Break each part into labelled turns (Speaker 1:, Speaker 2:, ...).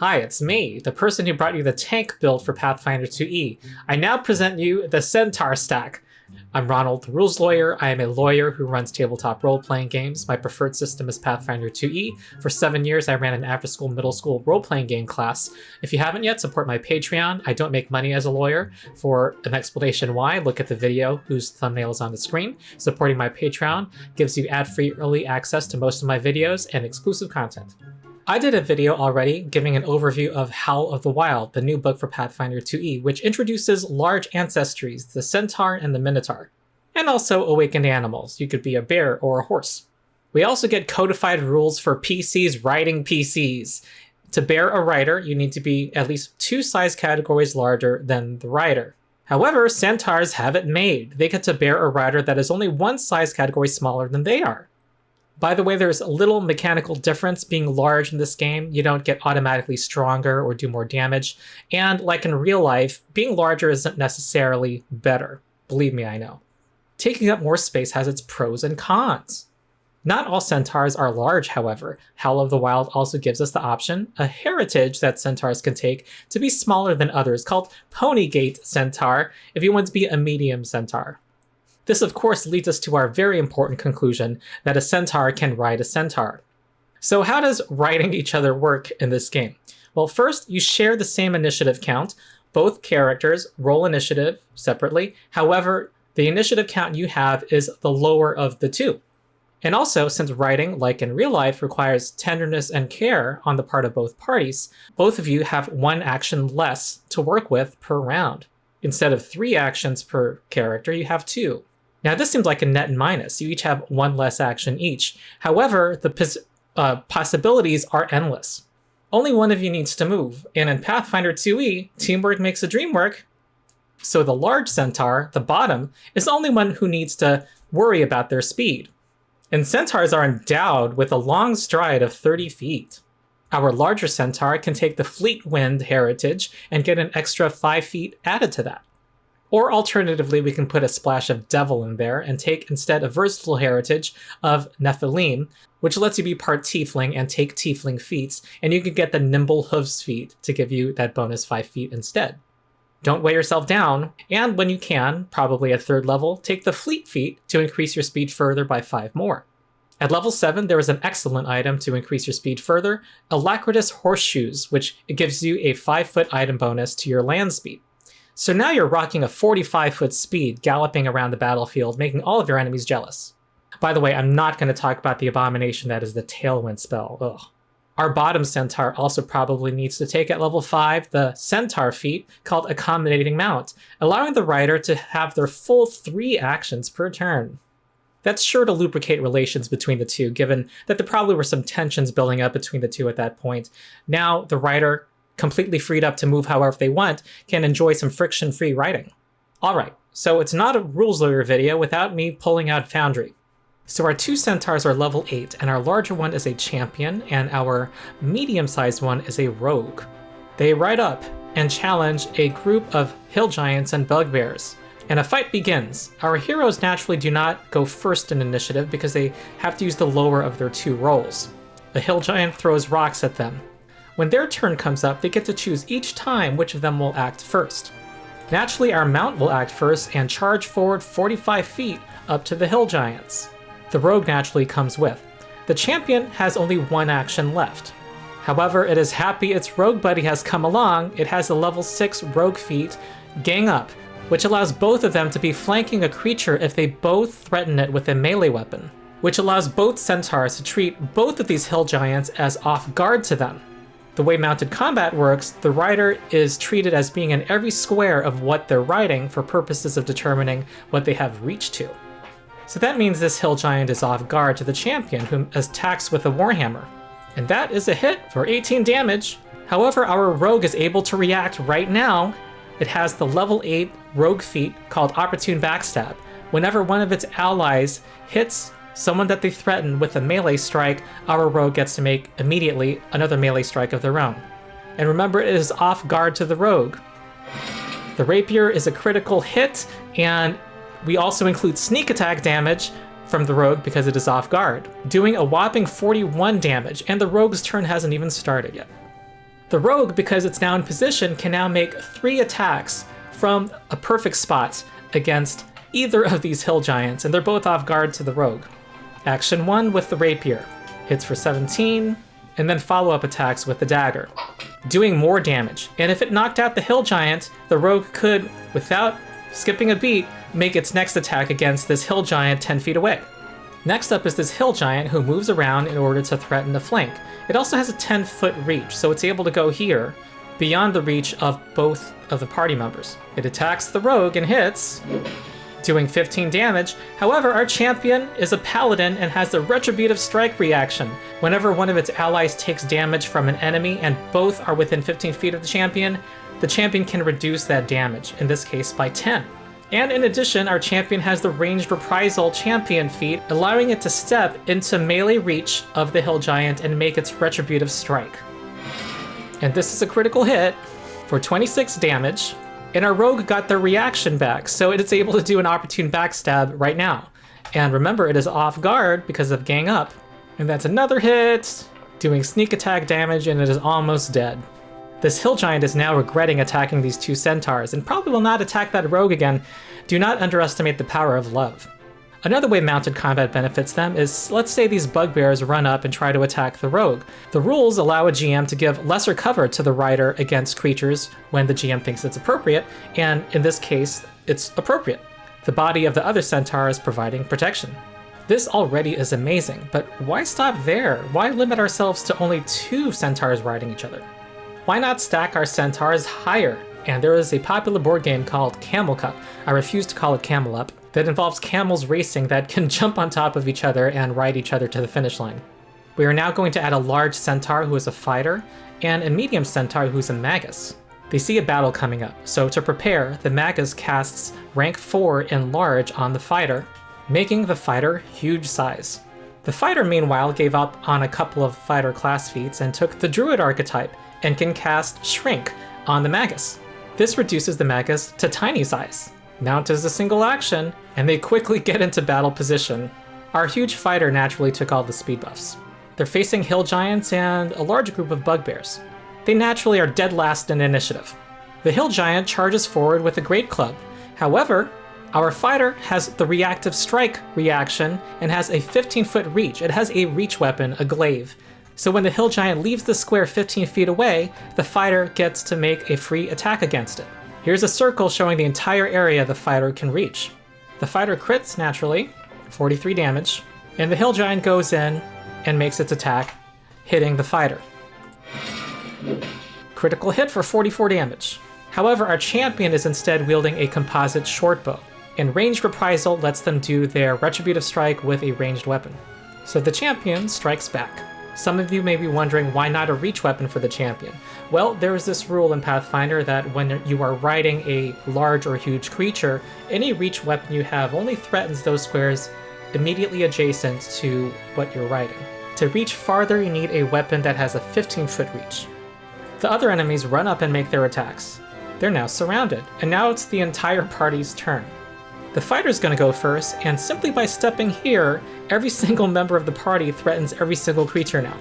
Speaker 1: Hi, it's me, the person who brought you the tank build for Pathfinder 2e. I now present you the Centaur stack. I'm Ronald, the rules lawyer. I am a lawyer who runs tabletop role-playing games. My preferred system is Pathfinder 2e. For 7 years, I ran an after-school, middle-school role-playing game class. If you haven't yet, support my Patreon. I don't make money as a lawyer. For an explanation why, look at the video whose thumbnail is on the screen. Supporting my Patreon gives you ad-free early access to most of my videos and exclusive content. I did a video already giving an overview of Howl of the Wild, the new book for Pathfinder 2e, which introduces large ancestries, the Centaur and the Minotaur, and also awakened animals. You could be a bear or a horse. We also get codified rules for PCs riding PCs. To bear a rider, you need to be at least 2 size categories larger than the rider. However, Centaurs have it made. They get to bear a rider that is only 1 size category smaller than they are. By the way, there's a little mechanical difference being large in this game. You don't get automatically stronger or do more damage. And like in real life, being larger isn't necessarily better. Believe me, I know. Taking up more space has its pros and cons. Not all centaurs are large, however. Howl of the Wild also gives us the option, a heritage that centaurs can take, to be smaller than others, called Ponygate Centaur, if you want to be a medium centaur. This of course leads us to our very important conclusion that a centaur can ride a centaur. So how does riding each other work in this game? Well, first you share the same initiative count. Both characters roll initiative separately. However, the initiative count you have is the lower of the two. And also, since riding, like in real life, requires tenderness and care on the part of both parties, both of you have 1 action less to work with per round. Instead of 3 actions per character, you have 2. Now this seems like a net minus. You each have 1 less action each. However, the possibilities are endless. Only one of you needs to move, and in Pathfinder 2e, teamwork makes the dream work. So the large centaur, the bottom, is the only one who needs to worry about their speed. And centaurs are endowed with a long stride of 30 feet. Our larger centaur can take the Fleet Wind heritage and get an extra 5 feet added to that. Or alternatively, we can put a splash of Devil in there and take instead a versatile heritage of Nephilim, which lets you be part Tiefling and take Tiefling feats, and you can get the Nimble Hooves feat to give you that bonus 5 feet instead. Don't weigh yourself down, and when you can, probably at 3rd level, take the Fleet feat to increase your speed further by 5 more. At level 7, there is an excellent item to increase your speed further, Alacritus Horseshoes, which gives you a 5-foot item bonus to your land speed. So now you're rocking a 45-foot speed, galloping around the battlefield, making all of your enemies jealous. By the way, I'm not going to talk about the abomination that is the Tailwind spell. Ugh. Our bottom centaur also probably needs to take at level 5 the centaur feat called Accommodating Mount, allowing the rider to have their full 3 actions per turn. That's sure to lubricate relations between the two, given that there probably were some tensions building up between the two at that point. Now the rider, completely freed up to move however they want, can enjoy some friction-free riding. Alright, so it's not a rules lawyer video without me pulling out Foundry. So our 2 centaurs are level 8, and our larger one is a champion, and our medium-sized one is a rogue. They ride up and challenge a group of hill giants and bugbears, and a fight begins. Our heroes naturally do not go first in initiative because they have to use the lower of their 2 rolls. A hill giant throws rocks at them. When their turn comes up, they get to choose each time which of them will act first. Naturally, our mount will act first and charge forward 45 feet up to the hill giants. The rogue naturally comes with. The champion has only 1 action left. However, it is happy its rogue buddy has come along. It has a level 6 rogue feat, Gang Up, which allows both of them to be flanking a creature if they both threaten it with a melee weapon, which allows both centaurs to treat both of these hill giants as off guard to them. The way mounted combat works, the rider is treated as being in every square of what they're riding for purposes of determining what they have reach to. So that means this hill giant is off guard to the champion, who attacks with a warhammer. And that is a hit for 18 damage. However, our rogue is able to react right now. It has the level 8 rogue feat called Opportune Backstab. Whenever one of its allies hits someone that they threaten with a melee strike, our rogue gets to make immediately another melee strike of their own. And remember, it is off guard to the rogue. The rapier is a critical hit, and we also include sneak attack damage from the rogue because it is off guard, doing a whopping 41 damage, and the rogue's turn hasn't even started yet. The rogue, because it's now in position, can now make 3 attacks from a perfect spot against either of these hill giants, and they're both off guard to the rogue. Action 1 with the rapier. Hits for 17, and then follow-up attacks with the dagger, doing more damage. And if it knocked out the hill giant, the rogue could, without skipping a beat, make its next attack against this hill giant 10 feet away. Next up is this hill giant who moves around in order to threaten the flank. It also has a 10-foot reach, so it's able to go here, beyond the reach of both of the party members. It attacks the rogue and hits, doing 15 damage. However, our champion is a paladin and has the retributive strike reaction. Whenever one of its allies takes damage from an enemy and both are within 15 feet of the champion can reduce that damage, in this case by 10. And in addition, our champion has the ranged reprisal champion feat, allowing it to step into melee reach of the hill giant and make its retributive strike. And this is a critical hit for 26 damage, and our rogue got their reaction back, so it is able to do an opportune backstab right now. And remember, it is off guard because of gang up. And that's another hit, doing sneak attack damage, and it is almost dead. This hill giant is now regretting attacking these 2 centaurs, and probably will not attack that rogue again. Do not underestimate the power of love. Another way mounted combat benefits them is, let's say these bugbears run up and try to attack the rogue. The rules allow a GM to give lesser cover to the rider against creatures when the GM thinks it's appropriate, and in this case, it's appropriate. The body of the other centaur is providing protection. This already is amazing, but why stop there? Why limit ourselves to only 2 centaurs riding each other? Why not stack our centaurs higher? And there is a popular board game called Camel Cup, I refuse to call it Camel Up, that involves camels racing that can jump on top of each other and ride each other to the finish line. We are now going to add a large centaur who is a fighter, and a medium centaur who's a magus. They see a battle coming up, so to prepare, the magus casts rank 4 in large on the fighter, making the fighter huge size. The fighter, meanwhile, gave up on a couple of fighter class feats and took the druid archetype, and can cast Shrink on the magus. This reduces the magus to tiny size. Mount is a single action, and they quickly get into battle position. Our huge fighter naturally took all the speed buffs. They're facing hill giants and a large group of bugbears. They naturally are dead last in initiative. The hill giant charges forward with a great club. However, our fighter has the reactive strike reaction and has a 15-foot reach. It has a reach weapon, a glaive. So when the hill giant leaves the square 15 feet away, the fighter gets to make a free attack against it. Here's a circle showing the entire area the fighter can reach. The fighter crits naturally, 43 damage, and the hill giant goes in and makes its attack, hitting the fighter. Critical hit for 44 damage. However, our champion is instead wielding a composite shortbow, and ranged reprisal lets them do their retributive strike with a ranged weapon. So the champion strikes back. Some of you may be wondering why not a reach weapon for the champion. Well, there is this rule in Pathfinder that when you are riding a large or huge creature, any reach weapon you have only threatens those squares immediately adjacent to what you're riding. To reach farther, you need a weapon that has a 15-foot reach. The other enemies run up and make their attacks. They're now surrounded, and now it's the entire party's turn. The fighter's going to go first, and simply by stepping here, every single member of the party threatens every single creature now.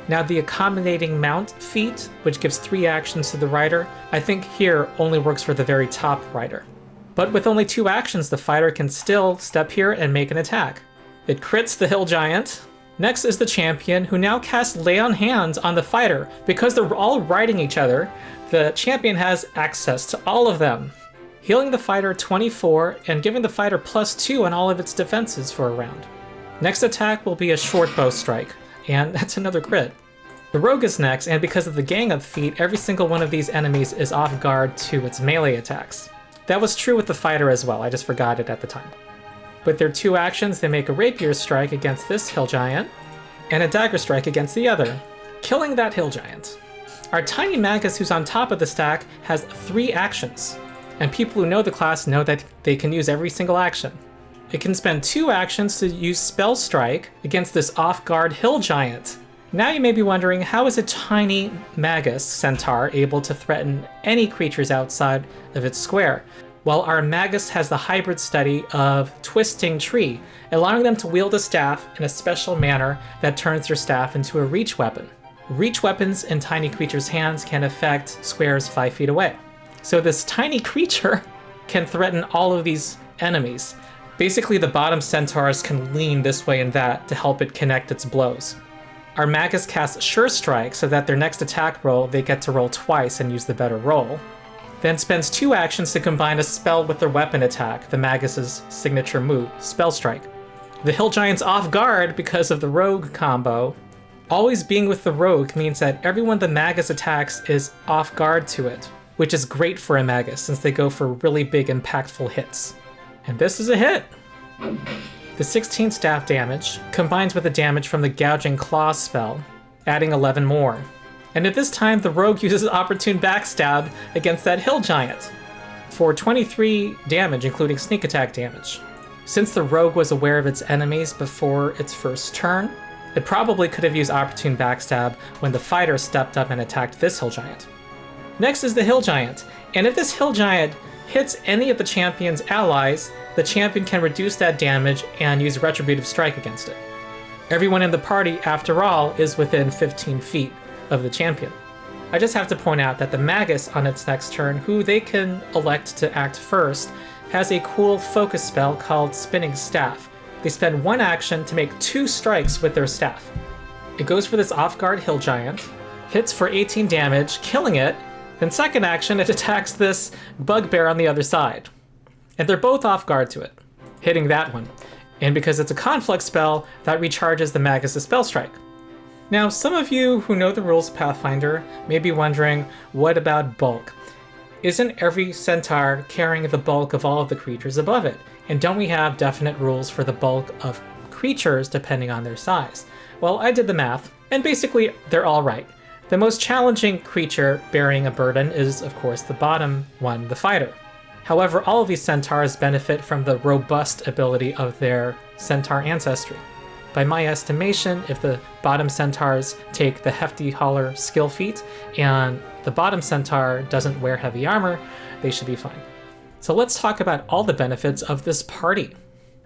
Speaker 1: Now the accommodating mount feat, which gives 3 actions to the rider, I think here only works for the very top rider. But with only 2 actions, the fighter can still step here and make an attack. It crits the hill giant. Next is the champion, who now casts Lay on Hands on the fighter. Because they're all riding each other, the champion has access to all of them, healing the fighter 24 and giving the fighter +2 on all of its defenses for a round. Next attack will be a short bow strike, and that's another crit. The rogue is next, and because of the gang up feat, every single one of these enemies is off guard to its melee attacks. That was true with the fighter as well, I just forgot it at the time. With their 2 actions, they make a rapier strike against this hill giant, and a dagger strike against the other, killing that hill giant. Our tiny magus who's on top of the stack has 3 actions. And people who know the class know that they can use every single action. It can spend 2 actions to use Spell Strike against this off-guard hill giant. Now you may be wondering, how is a tiny magus centaur able to threaten any creatures outside of its square? Well, our magus has the hybrid study of Twisting Tree, allowing them to wield a staff in a special manner that turns their staff into a reach weapon. Reach weapons in tiny creatures' hands can affect squares 5 feet away. So this tiny creature can threaten all of these enemies. Basically, the bottom centaurs can lean this way and that to help it connect its blows. Our Magus casts Sure Strike so that their next attack roll, they get to roll twice and use the better roll. Then spends 2 actions to combine a spell with their weapon attack, the Magus's signature move, Spell Strike. The Hill Giant's off guard because of the Rogue combo. Always being with the Rogue means that everyone the Magus attacks is off guard to it, which is great for a Magus since they go for really big impactful hits. And this is a hit! The 16 staff damage combines with the damage from the Gouging Claw spell, adding 11 more. And at this time, the Rogue uses Opportune Backstab against that Hill Giant for 23 damage, including sneak attack damage. Since the Rogue was aware of its enemies before its first turn, it probably could have used Opportune Backstab when the fighter stepped up and attacked this Hill Giant. Next is the Hill Giant, and if this Hill Giant hits any of the champion's allies, the champion can reduce that damage and use Retributive Strike against it. Everyone in the party, after all, is within 15 feet of the champion. I just have to point out that the Magus on its next turn, who they can elect to act first, has a cool focus spell called Spinning Staff. They spend 1 action to make 2 strikes with their staff. It goes for this off-guard Hill Giant, hits for 18 damage, killing it, then second action it attacks this bugbear on the other side. And they're both off guard to it, hitting that one. And because it's a conflict spell, that recharges the Magus' Spell Strike. Now, some of you who know the rules of Pathfinder may be wondering, what about bulk? Isn't every centaur carrying the bulk of all of the creatures above it? And don't we have definite rules for the bulk of creatures depending on their size? Well, I did the math, and basically they're all right. The most challenging creature bearing a burden is, of course, the bottom one, the fighter. However, all of these centaurs benefit from the robust ability of their centaur ancestry. By my estimation, if the bottom centaurs take the Hefty Hauler skill feat and the bottom centaur doesn't wear heavy armor, they should be fine. So let's talk about all the benefits of this party.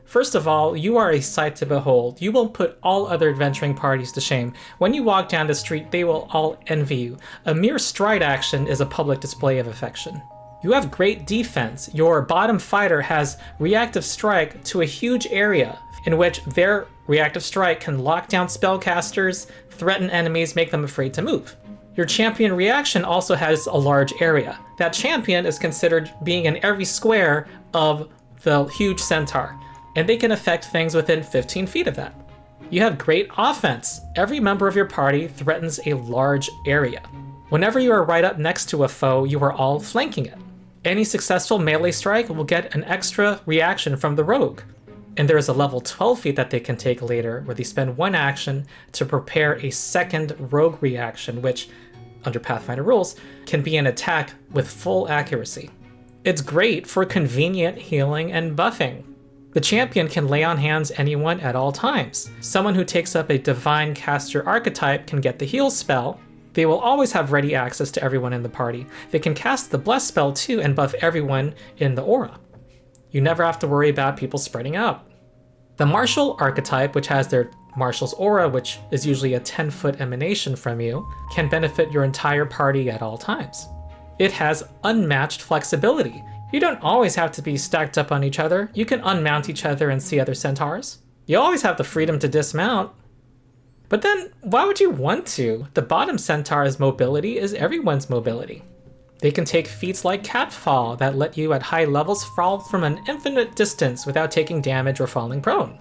Speaker 1: First of all, you are a sight to behold. You will put all other adventuring parties to shame. When you walk down the street, they will all envy you. A mere stride action is a public display of affection. You have great defense. Your bottom fighter has reactive strike to a huge area in which their reactive strike can lock down spellcasters, threaten enemies, make them afraid to move. Your champion reaction also has a large area. That champion is considered being in every square of the huge centaur, and they can affect things within 15 feet of that. You have great offense. Every member of your party threatens a large area. Whenever you are right up next to a foe, you are all flanking it. Any successful melee strike will get an extra reaction from the rogue. And there is a level 12 feat that they can take later where they spend 1 action to prepare a second rogue reaction, which, under Pathfinder rules, can be an attack with full accuracy. It's great for convenient healing and buffing. The champion can lay on hands anyone at all times. Someone who takes up a Divine Caster archetype can get the heal spell. They will always have ready access to everyone in the party. They can cast the Bless spell too and buff everyone in the aura. You never have to worry about people spreading out. The Martial archetype, which has their Marshal's aura, which is usually a 10-foot emanation from you, can benefit your entire party at all times. It has unmatched flexibility. You don't always have to be stacked up on each other. You can unmount each other and see other centaurs. You always have the freedom to dismount. But then, why would you want to? The bottom centaur's mobility is everyone's mobility. They can take feats like Catfall that let you at high levels fall from an infinite distance without taking damage or falling prone.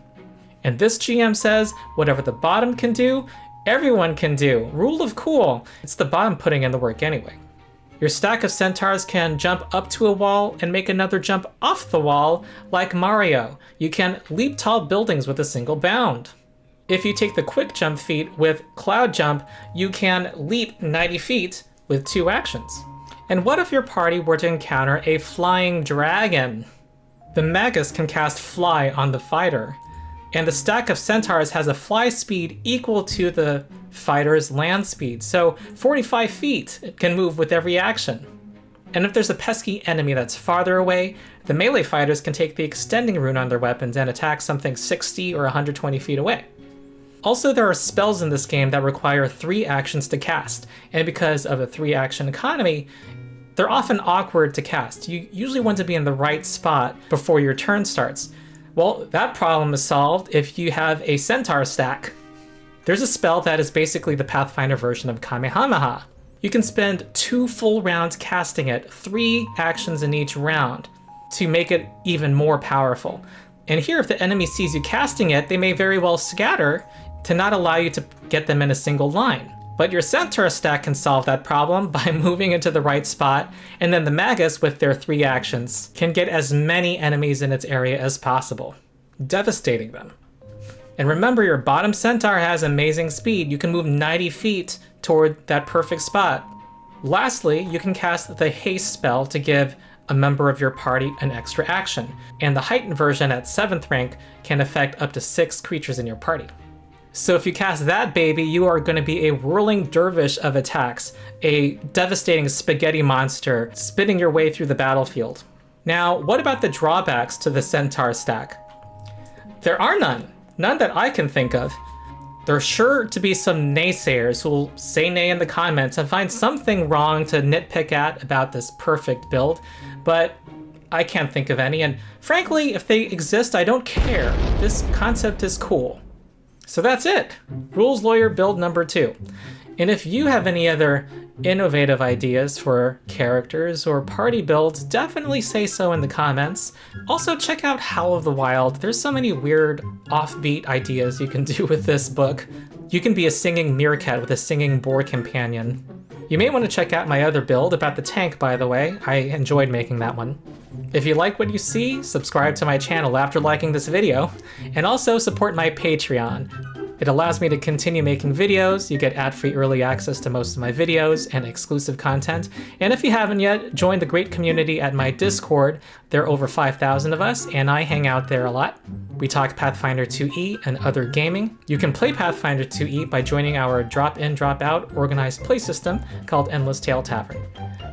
Speaker 1: And this GM says, whatever the bottom can do, everyone can do. Rule of cool. It's the bottom putting in the work anyway. Your stack of centaurs can jump up to a wall and make another jump off the wall like Mario. You can leap tall buildings with a single bound. If you take the quick jump feat with Cloud Jump, you can leap 90 feet with 2 actions. And what if your party were to encounter a flying dragon? The Magus can cast Fly on the fighter, and the stack of centaurs has a fly speed equal to the fighter's land speed, so 45 feet it can move with every action. And if there's a pesky enemy that's farther away, the melee fighters can take the extending rune on their weapons and attack something 60 or 120 feet away. Also, there are spells in this game that require 3 actions to cast, and because of the 3-action economy, they're often awkward to cast. You usually want to be in the right spot before your turn starts. Well, that problem is solved if you have a centaur stack. There's a spell that is basically the Pathfinder version of Kamehameha. You can spend 2 full rounds casting it, 3 actions in each round, to make it even more powerful. And here, if the enemy sees you casting it, they may very well scatter to not allow you to get them in a single line. But your centaur stack can solve that problem by moving into the right spot, and then the magus, with their 3 actions, can get as many enemies in its area as possible, devastating them. And remember, your bottom centaur has amazing speed. You can move 90 feet toward that perfect spot. Lastly, you can cast the haste spell to give a member of your party an extra action, and the heightened version at 7th rank can affect up to 6 creatures in your party. So if you cast that baby, you are going to be a whirling dervish of attacks, a devastating spaghetti monster spinning your way through the battlefield. Now, what about the drawbacks to the centaur stack? There are none that I can think of. There are sure to be some naysayers who will say nay in the comments and find something wrong to nitpick at about this perfect build, but I can't think of any, and frankly, if they exist, I don't care. This concept is cool. So that's it. Rules Lawyer build number 2. And if you have any other innovative ideas for characters or party builds, definitely say so in the comments. Also, check out Howl of the Wild. There's so many weird, offbeat ideas you can do with this book. You can be a singing meerkat with a singing boar companion. You may want to check out my other build about the tank, by the way. I enjoyed making that one. If you like what you see, subscribe to my channel after liking this video, and also support my Patreon. It allows me to continue making videos, you get ad-free early access to most of my videos and exclusive content, and if you haven't yet, join the great community at my Discord. There are over 5,000 of us, and I hang out there a lot. We talk Pathfinder 2e and other gaming. You can play Pathfinder 2e by joining our drop-in, drop-out organized play system called Endless Tale Tavern.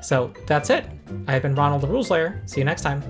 Speaker 1: So that's it. I've been Ronald the Rules Layer. See you next time.